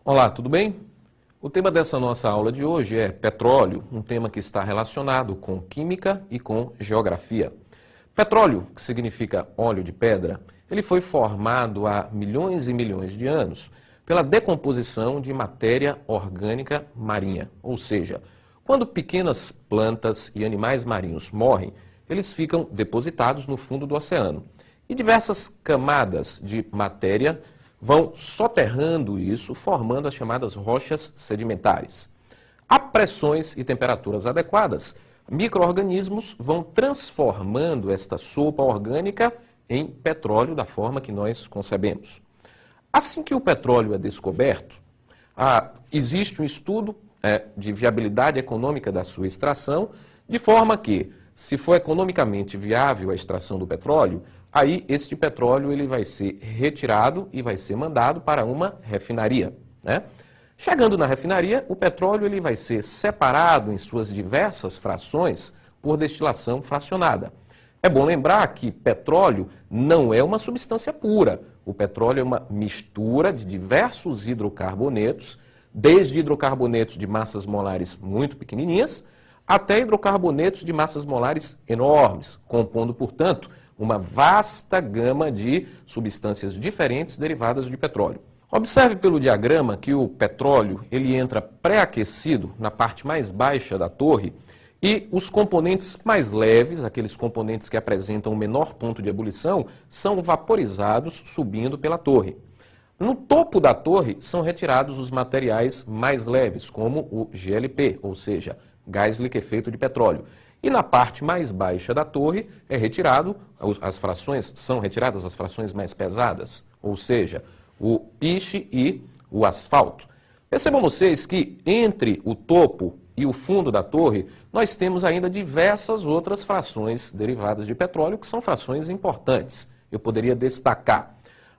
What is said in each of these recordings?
Olá, tudo bem? O tema dessa nossa aula de hoje é petróleo, um tema que está relacionado com química e com geografia. Petróleo, que significa óleo de pedra, ele foi formado há milhões e milhões de anos pela decomposição de matéria orgânica marinha, ou seja, quando pequenas plantas e animais marinhos morrem, eles ficam depositados no fundo do oceano. E diversas camadas de matéria vão soterrando isso, formando as chamadas rochas sedimentares. A pressões e temperaturas adequadas, micro-organismos vão transformando esta sopa orgânica em petróleo da forma que nós concebemos. Assim que o petróleo é descoberto, existe um estudo de viabilidade econômica da sua extração, de forma que, se for economicamente viável a extração do petróleo, aí este petróleo ele vai ser retirado e vai ser mandado para uma refinaria, né? Chegando na refinaria, o petróleo ele vai ser separado em suas diversas frações por destilação fracionada. É bom lembrar que petróleo não é uma substância pura. O petróleo é uma mistura de diversos hidrocarbonetos, desde hidrocarbonetos de massas molares muito pequenininhas, até hidrocarbonetos de massas molares enormes, compondo, portanto, uma vasta gama de substâncias diferentes derivadas de petróleo. Observe pelo diagrama que o petróleo ele entra pré-aquecido na parte mais baixa da torre e os componentes mais leves, aqueles componentes que apresentam o menor ponto de ebulição, são vaporizados subindo pela torre. No topo da torre são retirados os materiais mais leves, como o GLP, ou seja, gás liquefeito de petróleo. E na parte mais baixa da torre são retiradas as frações mais pesadas, ou seja, o piche e o asfalto. Percebam vocês que entre o topo e o fundo da torre, nós temos ainda diversas outras frações derivadas de petróleo, que são frações importantes. Eu poderia destacar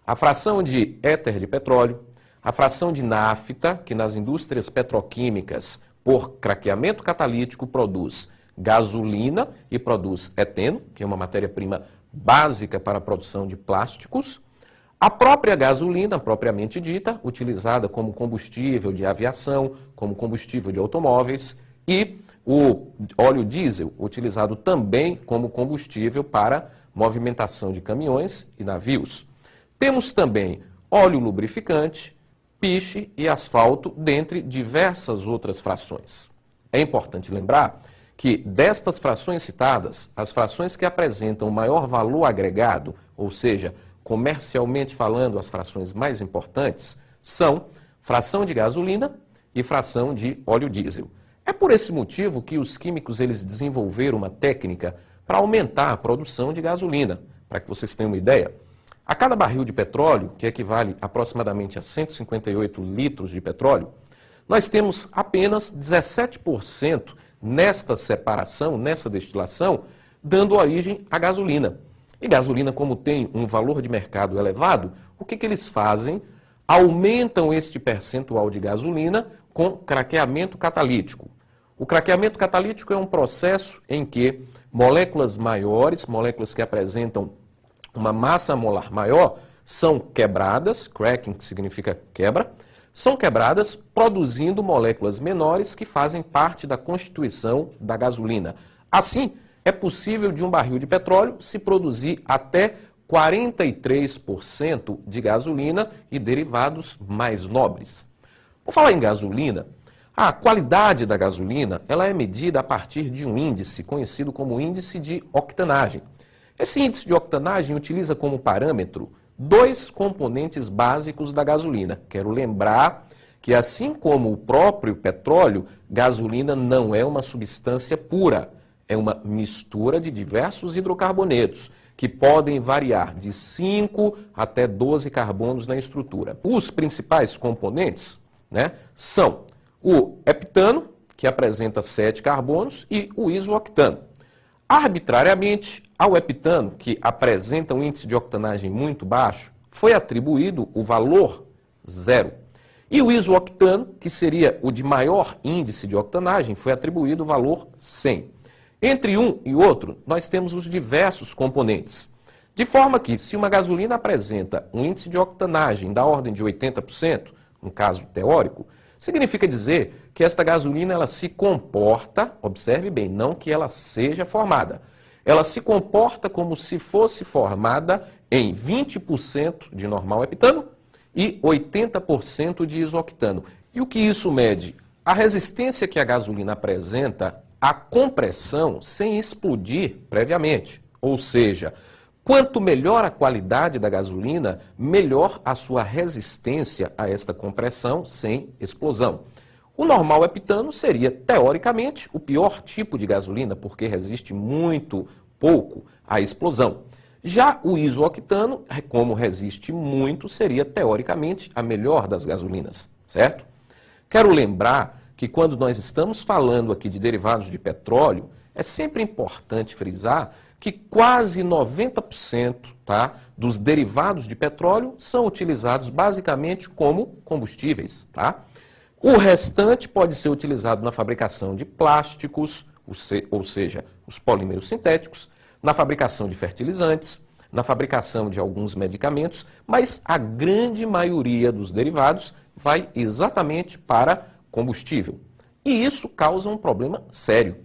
a fração de éter de petróleo, a fração de nafta, que nas indústrias petroquímicas, por craqueamento catalítico, produz gasolina e produz eteno, que é uma matéria-prima básica para a produção de plásticos. A própria gasolina, propriamente dita, utilizada como combustível de aviação, como combustível de automóveis, e o óleo diesel, utilizado também como combustível para movimentação de caminhões e navios. Temos também óleo lubrificante, piche e asfalto, dentre diversas outras frações. É importante lembrar que destas frações citadas, as frações que apresentam maior valor agregado, ou seja, comercialmente falando, as frações mais importantes, são fração de gasolina e fração de óleo diesel. É por esse motivo que os químicos eles desenvolveram uma técnica para aumentar a produção de gasolina. Para que vocês tenham uma ideia, a cada barril de petróleo, que equivale aproximadamente a 158 litros de petróleo, nós temos apenas 17% nesta separação, nessa destilação, dando origem à gasolina. E gasolina, como tem um valor de mercado elevado, o que eles fazem? Aumentam este percentual de gasolina com craqueamento catalítico. O craqueamento catalítico é um processo em que moléculas maiores, moléculas que apresentam uma massa molar maior, são quebradas, cracking significa quebra, são quebradas produzindo moléculas menores que fazem parte da constituição da gasolina. Assim, é possível de um barril de petróleo se produzir até 43% de gasolina e derivados mais nobres. Por falar em gasolina, a qualidade da gasolina ela é medida a partir de um índice conhecido como índice de octanagem. Esse índice de octanagem utiliza como parâmetro dois componentes básicos da gasolina. Quero lembrar que, assim como o próprio petróleo, gasolina não é uma substância pura, é uma mistura de diversos hidrocarbonetos, que podem variar de 5 até 12 carbonos na estrutura. Os principais componentes, são o heptano, que apresenta 7 carbonos, e o isooctano. Arbitrariamente, ao heptano, que apresenta um índice de octanagem muito baixo, foi atribuído o valor 0. E o isooctano, que seria o de maior índice de octanagem, foi atribuído o valor 100. Entre um e outro, nós temos os diversos componentes. De forma que, se uma gasolina apresenta um índice de octanagem da ordem de 80%, um caso teórico, significa dizer que esta gasolina ela se comporta, observe bem, não que ela seja formada, ela se comporta como se fosse formada em 20% de normal heptano e 80% de isoctano. E o que isso mede? A resistência que a gasolina apresenta à compressão sem explodir previamente. Ou seja, quanto melhor a qualidade da gasolina, melhor a sua resistência a esta compressão sem explosão. O normal heptano seria, teoricamente, o pior tipo de gasolina, porque resiste muito pouco à explosão. Já o isoctano, como resiste muito, seria, teoricamente, a melhor das gasolinas, certo? Quero lembrar que quando nós estamos falando aqui de derivados de petróleo, é sempre importante frisar que quase 90%, tá, dos derivados de petróleo são utilizados basicamente como combustíveis, tá? O restante pode ser utilizado na fabricação de plásticos, ou seja, os polímeros sintéticos, na fabricação de fertilizantes, na fabricação de alguns medicamentos, mas a grande maioria dos derivados vai exatamente para combustível. E isso causa um problema sério,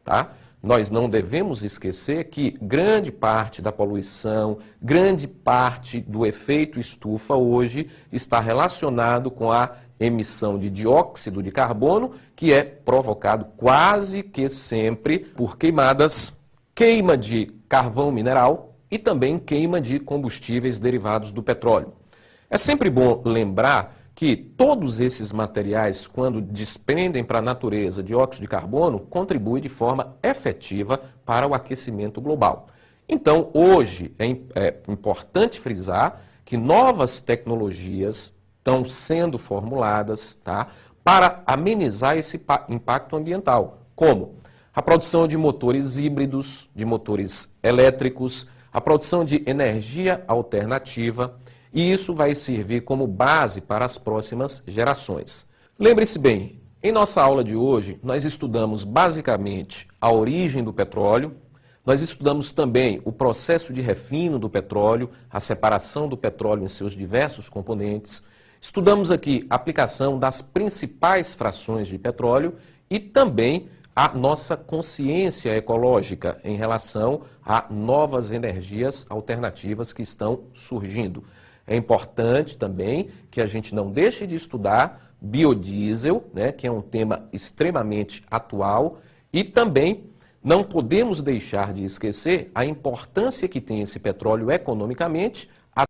tá? Nós não devemos esquecer que grande parte da poluição, grande parte do efeito estufa hoje está relacionado com a emissão de dióxido de carbono, que é provocado quase que sempre por queimadas, queima de carvão mineral e também queima de combustíveis derivados do petróleo. É sempre bom lembrar que todos esses materiais, quando desprendem para a natureza dióxido de carbono, contribuem de forma efetiva para o aquecimento global. Então, hoje é importante frisar que novas tecnologias estão sendo formuladas, tá, para amenizar esse impacto ambiental, como a produção de motores híbridos, de motores elétricos, a produção de energia alternativa, e isso vai servir como base para as próximas gerações. Lembre-se bem, em nossa aula de hoje, nós estudamos basicamente a origem do petróleo, nós estudamos também o processo de refino do petróleo, a separação do petróleo em seus diversos componentes, estudamos aqui a aplicação das principais frações de petróleo e também a nossa consciência ecológica em relação a novas energias alternativas que estão surgindo. É importante também que a gente não deixe de estudar biodiesel, né, que é um tema extremamente atual, e também não podemos deixar de esquecer a importância que tem esse petróleo economicamente